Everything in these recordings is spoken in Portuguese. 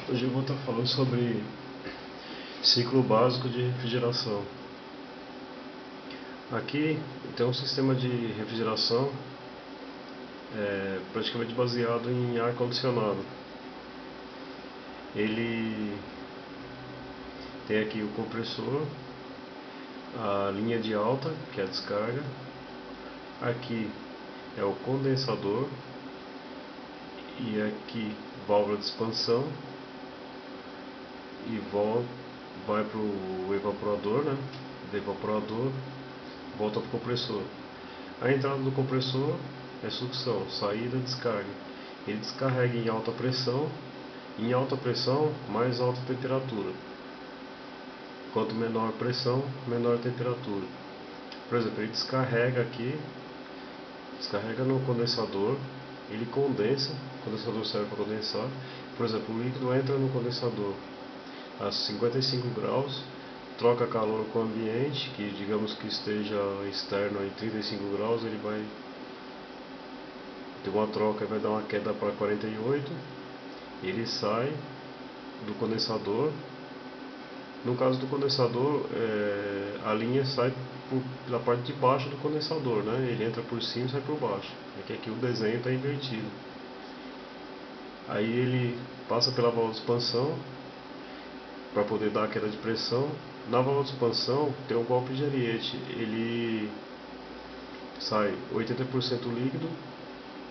Hoje eu vou estar falando sobre ciclo básico de refrigeração. Aqui tem um sistema de refrigeração praticamente baseado em ar condicionado. Ele tem aqui o compressor, a linha de alta, que é a descarga. Aqui é o condensador e aqui válvula de expansão e vai para o evaporador, né? Do evaporador volta para o compressor. A entrada do compressor é sucção, saída descarga. Ele descarrega em alta pressão. Em alta pressão, mais alta temperatura. Quanto menor pressão, menor temperatura. Por exemplo, ele descarrega aqui, descarrega no condensador, ele condensa, o condensador serve para condensar. Por exemplo, o líquido entra no condensador a 55 graus, troca calor com o ambiente, que digamos que esteja externo em 35 graus, ele vai ter uma troca e vai dar uma queda para 48. Ele sai do condensador. No caso do condensador, a linha sai pela parte de baixo do condensador, né? Ele entra por cima e sai por baixo. É que aqui o desenho está invertido. Aí ele passa pela válvula de expansão para poder dar a queda de pressão. Na válvula de expansão tem um golpe de ariete. Ele sai 80% líquido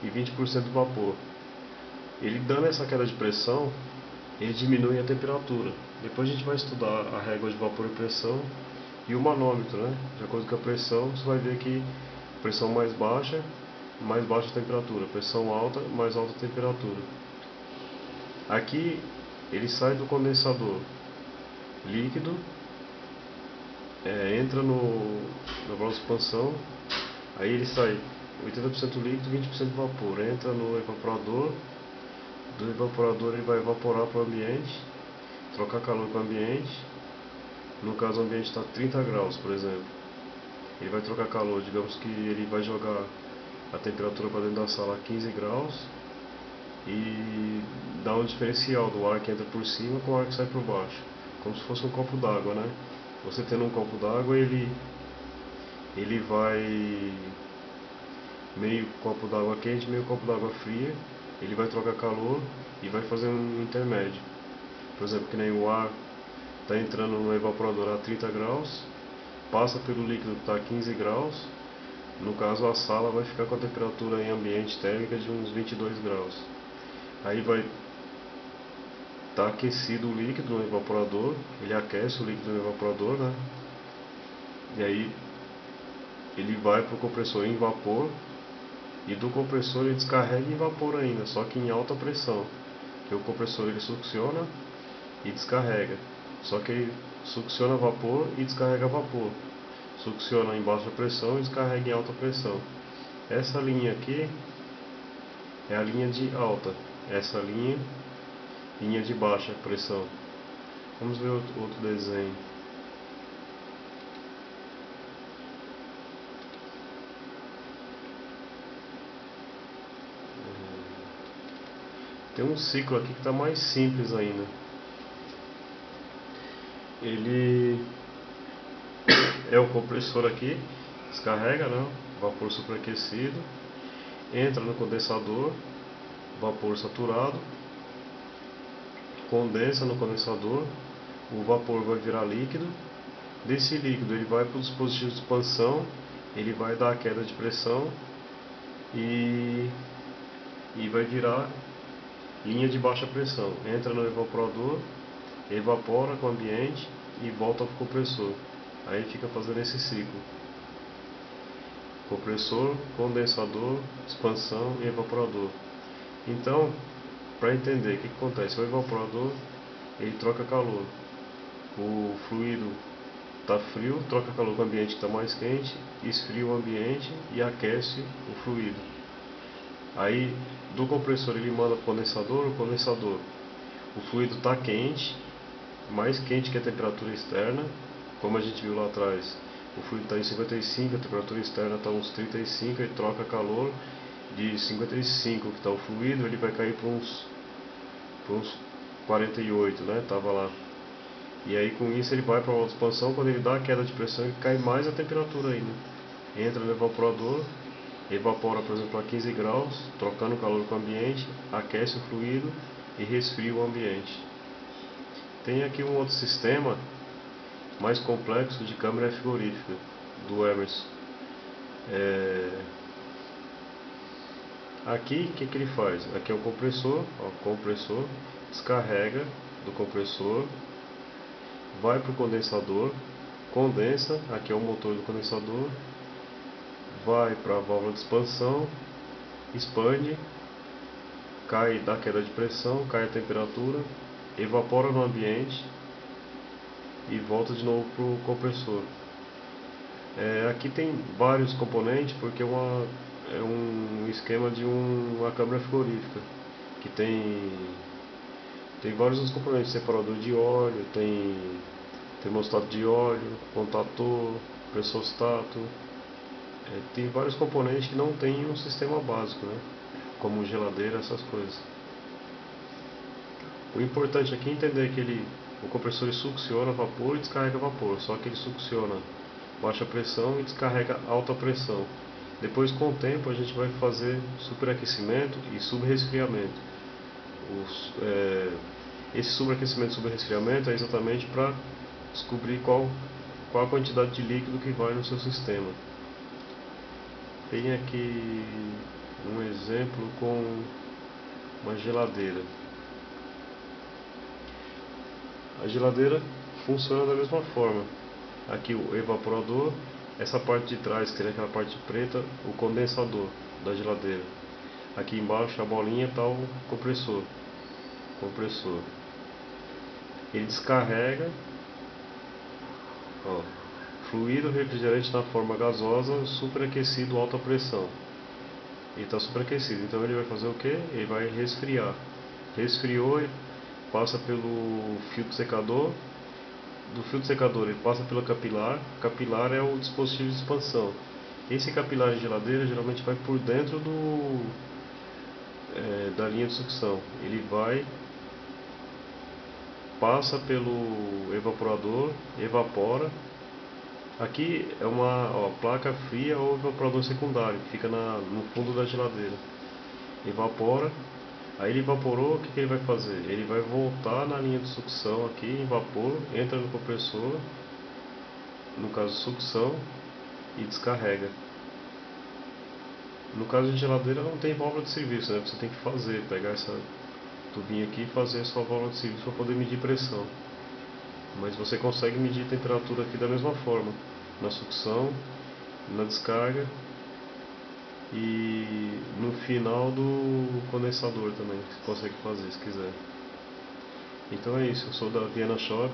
e 20% vapor. Ele dando essa queda de pressão, ele diminui a temperatura. Depois a gente vai estudar a régua de vapor e pressão e o manômetro, né? De acordo com a pressão, você vai ver que pressão mais baixa a temperatura, pressão alta, mais alta a temperatura. Aqui ele sai do condensador líquido, entra na válvula de expansão, aí ele sai 80% líquido, 20% vapor, entra no evaporador. Do evaporador ele vai evaporar para o ambiente, trocar calor com o ambiente. No caso o ambiente está 30 graus, por exemplo. Ele vai trocar calor, digamos que ele vai jogar a temperatura para dentro da sala a 15 graus e dá um diferencial do ar que entra por cima com o ar que sai por baixo, como se fosse um copo d'água, né? Você tendo um copo d'água, ele vai meio copo d'água quente, meio copo d'água fria. Ele vai trocar calor e vai fazer um intermédio. Por exemplo, que nem o ar está entrando no evaporador a 30 graus, passa pelo líquido que está a 15 graus. No caso, a sala vai ficar com a temperatura em ambiente térmica de uns 22 graus. Aí vai estar aquecido o líquido no evaporador, ele aquece o líquido no evaporador, né? E aí ele vai para o compressor em vapor. E do compressor ele descarrega em vapor ainda, só que em alta pressão. Que o compressor ele succiona e descarrega. Só que ele succiona vapor e descarrega vapor. Succiona em baixa pressão e descarrega em alta pressão. Essa linha aqui é a linha de alta. Essa linha de baixa pressão. Vamos ver outro desenho. Tem um ciclo aqui que está mais simples ainda. Ele é o compressor aqui, descarrega, né? Vapor superaquecido, entra no condensador, vapor saturado, condensa no condensador, o vapor vai virar líquido. Desse líquido ele vai para o dispositivo de expansão, ele vai dar a queda de pressão e vai virar linha de baixa pressão. Entra no evaporador, evapora com o ambiente e volta para o compressor. Aí fica fazendo esse ciclo: compressor, condensador, expansão e evaporador. Então, para entender o que acontece, o evaporador ele troca calor, o fluido está frio, troca calor com o ambiente que está mais quente, esfria o ambiente e aquece o fluido. Aí do compressor ele manda para o condensador, o fluido está quente, mais quente que a temperatura externa, como a gente viu lá atrás. O fluido está em 55, a temperatura externa está uns 35, ele troca calor de 55 que está o fluido, ele vai cair para uns 48, né? Tava lá. E aí com isso ele vai para a válvula de expansão. Quando ele dá a queda de pressão, ele cai mais a temperatura ainda. Entra no evaporador, evapora, por exemplo, a 15 graus, trocando o calor com o ambiente, aquece o fluido e resfria o ambiente. Tem aqui um outro sistema mais complexo de câmara frigorífica do Emerson. Aqui o que ele faz? Aqui é o compressor, ó, compressor, descarrega do compressor, vai para o condensador, condensa, aqui é o motor do condensador, vai para a válvula de expansão, expande, cai, dá queda de pressão, cai a temperatura, evapora no ambiente e volta de novo para o compressor. Aqui tem vários componentes porque é um esquema de uma câmara frigorífica que tem vários outros componentes, separador de óleo, tem termostato de óleo, contator, pressostato, tem vários componentes que não tem um sistema básico, né? Como geladeira, essas coisas. O importante aqui é entender que o compressor ele succiona vapor e descarrega vapor, só que ele succiona baixa pressão e descarrega alta pressão. Depois, com o tempo, a gente vai fazer superaquecimento e subresfriamento. Esse superaquecimento e subresfriamento é exatamente para descobrir qual a quantidade de líquido que vai no seu sistema. Tem aqui um exemplo com uma geladeira. A geladeira funciona da mesma forma. Aqui o evaporador, essa parte de trás, que seria aquela parte preta, o condensador da geladeira. Aqui embaixo a bolinha está o compressor. Ele descarrega, ó, fluido refrigerante na forma gasosa, superaquecido, alta pressão. Ele está superaquecido, então ele vai fazer o que? Ele vai resfriar. Resfriou, ele passa pelo filtro secador. Do filtro secador ele passa pelo capilar. Capilar é o dispositivo de expansão. Esse capilar de geladeira geralmente vai por dentro da linha de sucção. Ele passa pelo evaporador, evapora. Aqui é uma placa fria ou evaporador secundário, que fica no fundo da geladeira. Evapora. Aí ele evaporou, o que ele vai fazer? Ele vai voltar na linha de sucção aqui, em vapor, entra no compressor, no caso sucção, e descarrega. No caso de geladeira não tem válvula de serviço, né? Você tem que pegar essa tubinha aqui e fazer a sua válvula de serviço para poder medir pressão. Mas você consegue medir a temperatura aqui da mesma forma, na sucção, na descarga e no final do condensador também, você consegue fazer se quiser. Então é isso, eu sou da Viena Shop,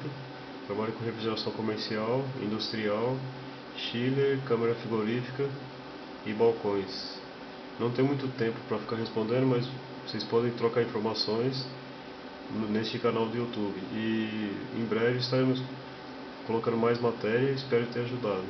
trabalho com refrigeração comercial, industrial, chiller, câmara frigorífica e balcões. Não tenho muito tempo para ficar respondendo, mas vocês podem trocar informações neste canal do YouTube. E em breve estaremos colocando mais matéria e espero ter ajudado.